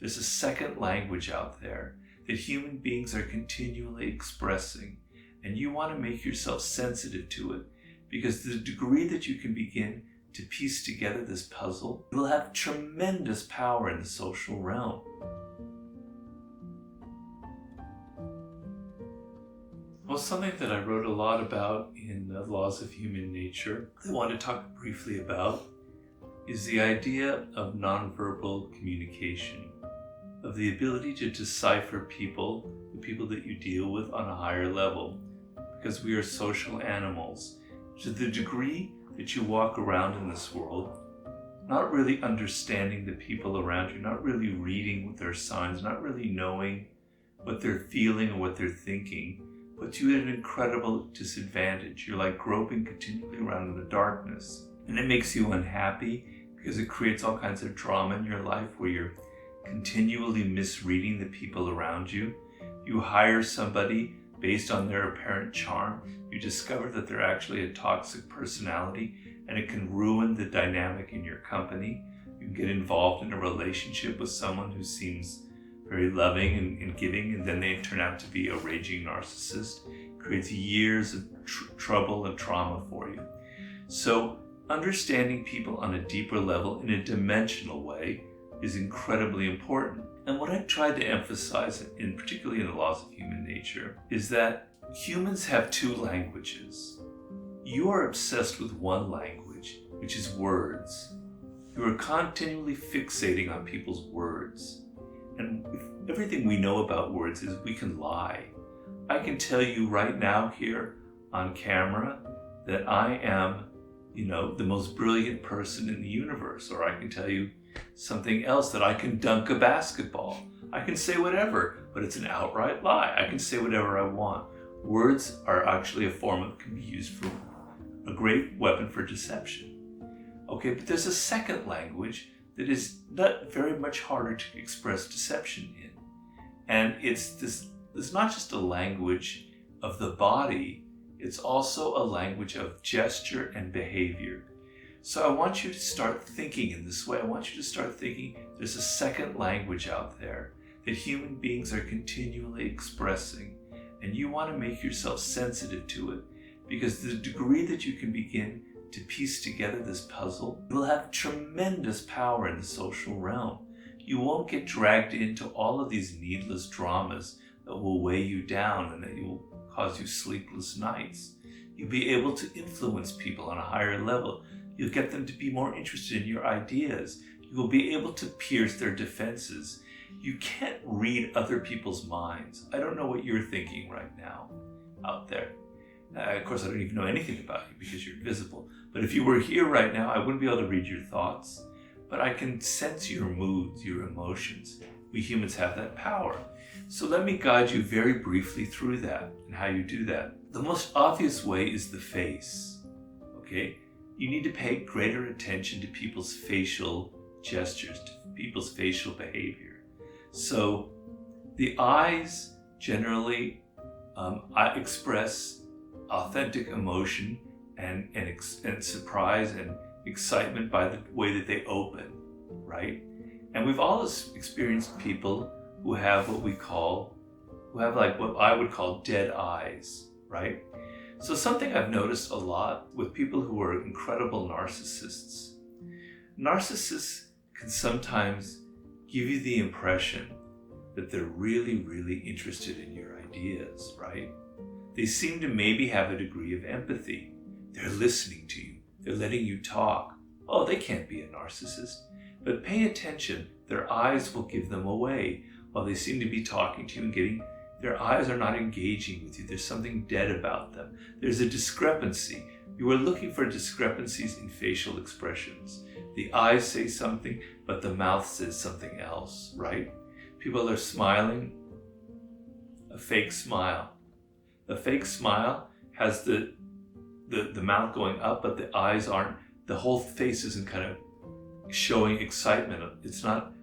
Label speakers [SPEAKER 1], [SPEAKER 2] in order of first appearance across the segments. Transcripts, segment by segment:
[SPEAKER 1] there's a second language out there that human beings are continually expressing, and you want to make yourself sensitive to it, because the degree that you can begin to piece together this puzzle will have tremendous power in the social realm. Well, something that I wrote a lot about in the Laws of Human Nature, I want to talk briefly about, is the idea of nonverbal communication, of the ability to decipher people, the people that you deal with on a higher level, because we are social animals. To the degree that you walk around in this world, not really understanding the people around you, not really reading their signs, not really knowing what they're feeling or what they're thinking, puts you at an incredible disadvantage. You're like groping continually around in the darkness. And it makes you unhappy because it creates all kinds of drama in your life where you're continually misreading the people around you. You hire somebody based on their apparent charm. You discover that they're actually a toxic personality, and it can ruin the dynamic in your company. You can get involved in a relationship with someone who seems very loving and giving, and then they turn out to be a raging narcissist. It creates years of trouble and trauma for you. So understanding people on a deeper level in a dimensional way is incredibly important. And what I tried to emphasize, in particularly in the Laws of Human Nature, is that humans have two languages. You are obsessed with one language, which is words. You are continually fixating on people's words. And everything we know about words is we can lie. I can tell you right now here on camera that I am, the most brilliant person in the universe. Or I can tell you something else, that I can dunk a basketball. I can say whatever, but it's an outright lie. I can say whatever I want. Words are actually can be used for a great weapon for deception. Okay, but there's a second language that is not very much harder to express deception in. And it's not just a language of the body, it's also a language of gesture and behavior. So I want you to start thinking in this way. I want you to start thinking there's a second language out there that human beings are continually expressing, and you want to make yourself sensitive to it, because the degree that you can begin to piece together this puzzle will have tremendous power in the social realm. You won't get dragged into all of these needless dramas that will weigh you down and that will cause you sleepless nights. You'll be able to influence people on a higher level. You'll get them to be more interested in your ideas. You will be able to pierce their defenses. You can't read other people's minds. I don't know what you're thinking right now out there. Of course, I don't even know anything about you because you're invisible. But if you were here right now, I wouldn't be able to read your thoughts. But I can sense your moods, your emotions. We humans have that power. So let me guide you very briefly through that and how you do that. The most obvious way is the face. Okay? You need to pay greater attention to people's facial gestures, to people's facial behavior. So the eyes generally express authentic emotion and surprise and excitement by the way that they open, right? And we've all experienced people who have what I would call dead eyes, right? So something I've noticed a lot with people who are incredible narcissists. Narcissists can sometimes give you the impression that they're really, really interested in your ideas, right? They seem to maybe have a degree of empathy. They're listening to you. They're letting you talk. Oh, they can't be a narcissist. But pay attention. Their eyes will give them away. While they seem to be talking to you and their eyes are not engaging with you. There's something dead about them. There's a discrepancy. You are looking for discrepancies in facial expressions. The eyes say something, but the mouth says something else, right? People are smiling, a fake smile. The fake smile has the mouth going up, but the eyes aren't, the whole face isn't kind of showing excitement. It's not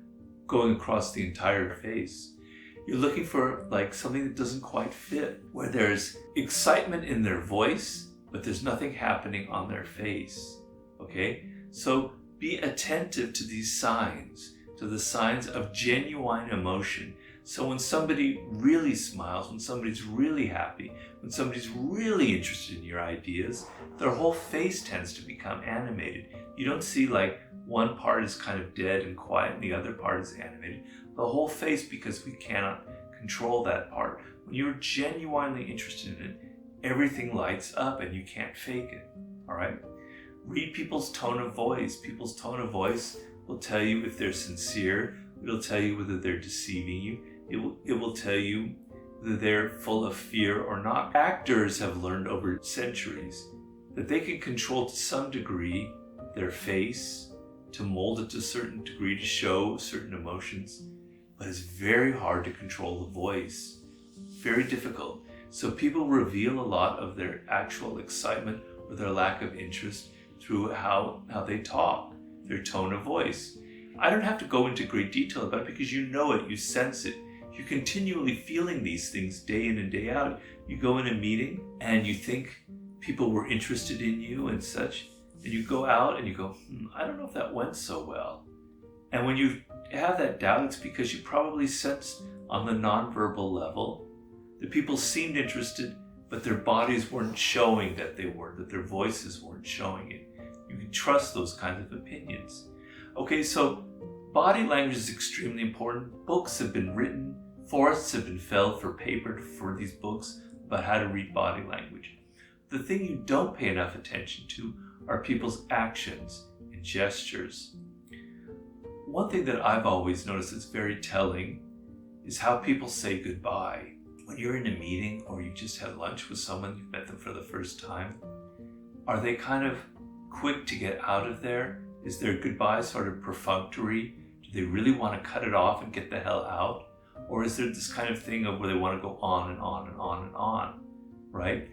[SPEAKER 1] going across the entire face. You're looking for like something that doesn't quite fit, where there's excitement in their voice, but there's nothing happening on their face, okay? So be attentive to these signs, to the signs of genuine emotion. So when somebody really smiles, when somebody's really happy, when somebody's really interested in your ideas, their whole face tends to become animated. You don't see like one part is kind of dead and quiet and the other part is animated. The whole face, because we cannot control that part. When you're genuinely interested in it, everything lights up and you can't fake it, all right? Read people's tone of voice. People's tone of voice will tell you if they're sincere. It'll tell you whether they're deceiving you. It will tell you whether they're full of fear or not. Actors have learned over centuries that they can control to some degree their face, to mold it to a certain degree to show certain emotions, but it's very hard to control the voice. Very difficult. So people reveal a lot of their actual excitement or their lack of interest through how they talk, their tone of voice. I don't have to go into great detail about it because you know it, you sense it. You're continually feeling these things day in and day out. You go in a meeting and you think people were interested in you and such, and you go out and you go, I don't know if that went so well. And when you have that doubt, it's because you probably sensed on the nonverbal level that people seemed interested, but their bodies weren't showing that they were, that their voices weren't showing it. You can trust those kinds of opinions. Okay, so body language is extremely important. Books have been written, forests have been felled for paper for these books about how to read body language. The thing you don't pay enough attention to are people's actions and gestures. One thing that I've always noticed that's very telling is how people say goodbye. When you're in a meeting or you just had lunch with someone, you've met them for the first time, are they kind of quick to get out of there? Is their goodbye sort of perfunctory? Do they really want to cut it off and get the hell out? Or is there this kind of thing of where they want to go on and on and on and on, right?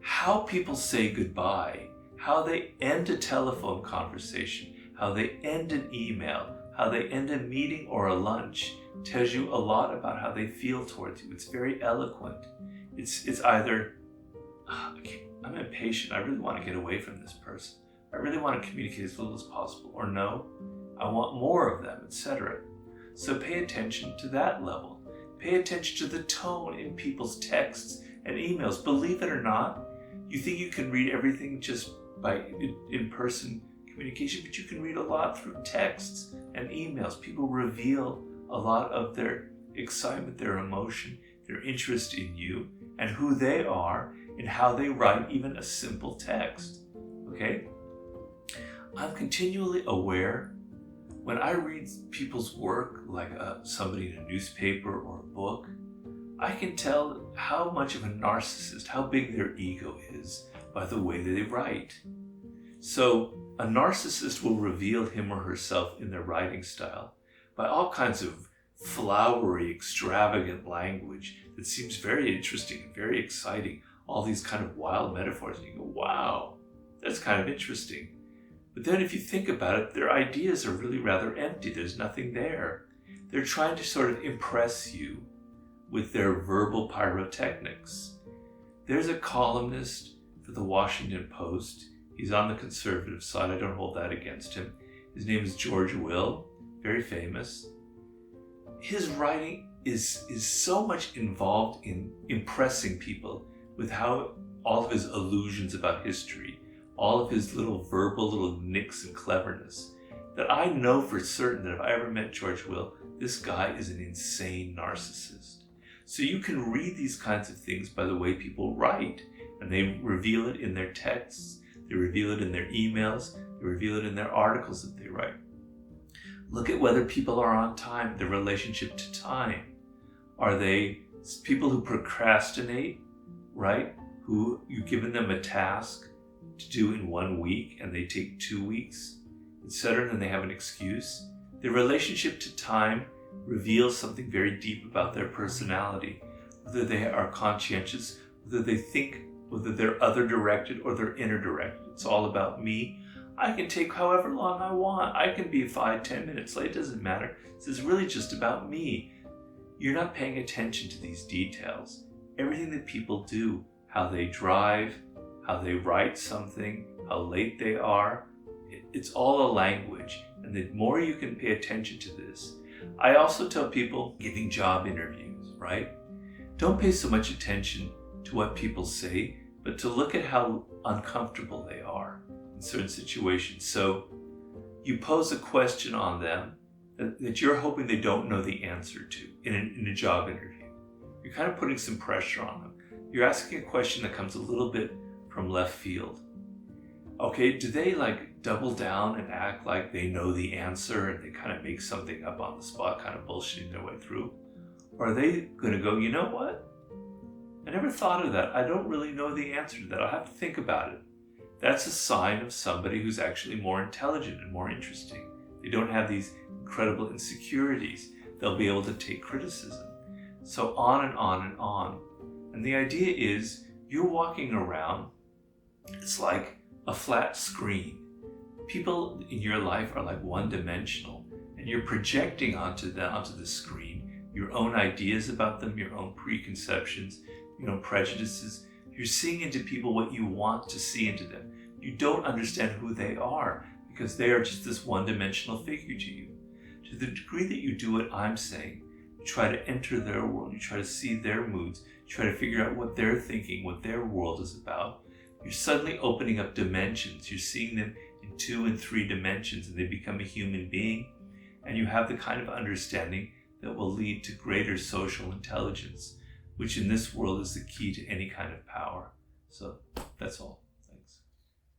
[SPEAKER 1] How people say goodbye, how they end a telephone conversation, how they end an email, how they end a meeting or a lunch tells you a lot about how they feel towards you. It's very eloquent. It's either, I'm impatient, I really want to get away from this person. I really want to communicate as little as possible. Or no, I want more of them, etc. So pay attention to that level. Pay attention to the tone in people's texts and emails. Believe it or not, you think you can read everything just by in-person communication, but you can read a lot through texts and emails. People reveal a lot of their excitement, their emotion, their interest in you, and who they are, and how they write even a simple text. Okay? I'm continually aware when I read people's work, like somebody in a newspaper or a book, I can tell how much of a narcissist, how big their ego is by the way that they write. So a narcissist will reveal him or herself in their writing style by all kinds of flowery, extravagant language that seems very interesting and very exciting. All these kind of wild metaphors, and you go, wow, that's kind of interesting. But then if you think about it, their ideas are really rather empty. There's nothing there. They're trying to sort of impress you with their verbal pyrotechnics. There's a columnist for the Washington Post. He's on the conservative side. I don't hold that against him. His name is George Will, very famous. His writing is so much involved in impressing people with how all of his illusions about history, all of his little verbal little nicks and cleverness, that I know for certain that if I ever met George Will, this guy is an insane narcissist. So you can read these kinds of things by the way people write, and they reveal it in their texts, they reveal it in their emails, they reveal it in their articles that they write. Look at whether people are on time, their relationship to time. Are they people who procrastinate, right? Who you've given them a task to do in 1 week and they take 2 weeks, etc., and then they have an excuse. Their relationship to time reveals something very deep about their personality, whether they are conscientious, whether they think, whether they're other-directed or they're inner-directed. It's all about me. I can take however long I want. I can be 5-10 minutes late. It doesn't matter. This is really just about me. You're not paying attention to these details. Everything that people do, how they drive, how they write something, how late they are, It's all a language, and the more you can pay attention to this. I also tell people giving job interviews, right? Don't pay so much attention to what people say, but to look at how uncomfortable they are in certain situations. So you pose a question on them that you're hoping they don't know the answer to in a job interview. You're kind of putting some pressure on them. You're asking a question that comes a little bit from left field. Okay, do they like double down and act like they know the answer and they kind of make something up on the spot, kind of bullshitting their way through? Or are they going to go, you know what? I never thought of that. I don't really know the answer to that. I'll have to think about it. That's a sign of somebody who's actually more intelligent and more interesting. They don't have these incredible insecurities. They'll be able to take criticism. So on and on and on. And the idea is you're walking around, it's like a flat screen. People in your life are like one-dimensional, and you're projecting onto the screen your own ideas about them, your own preconceptions, your own prejudices. You're seeing into people what you want to see into them. You don't understand who they are because they are just this one-dimensional figure to you. To the degree that you do what I'm saying, you try to enter their world, you try to see their moods, you try to figure out what they're thinking, what their world is about. You're suddenly opening up dimensions. You're seeing them in 2 and 3 dimensions, and they become a human being. And you have the kind of understanding that will lead to greater social intelligence, which in this world is the key to any kind of power. So that's all.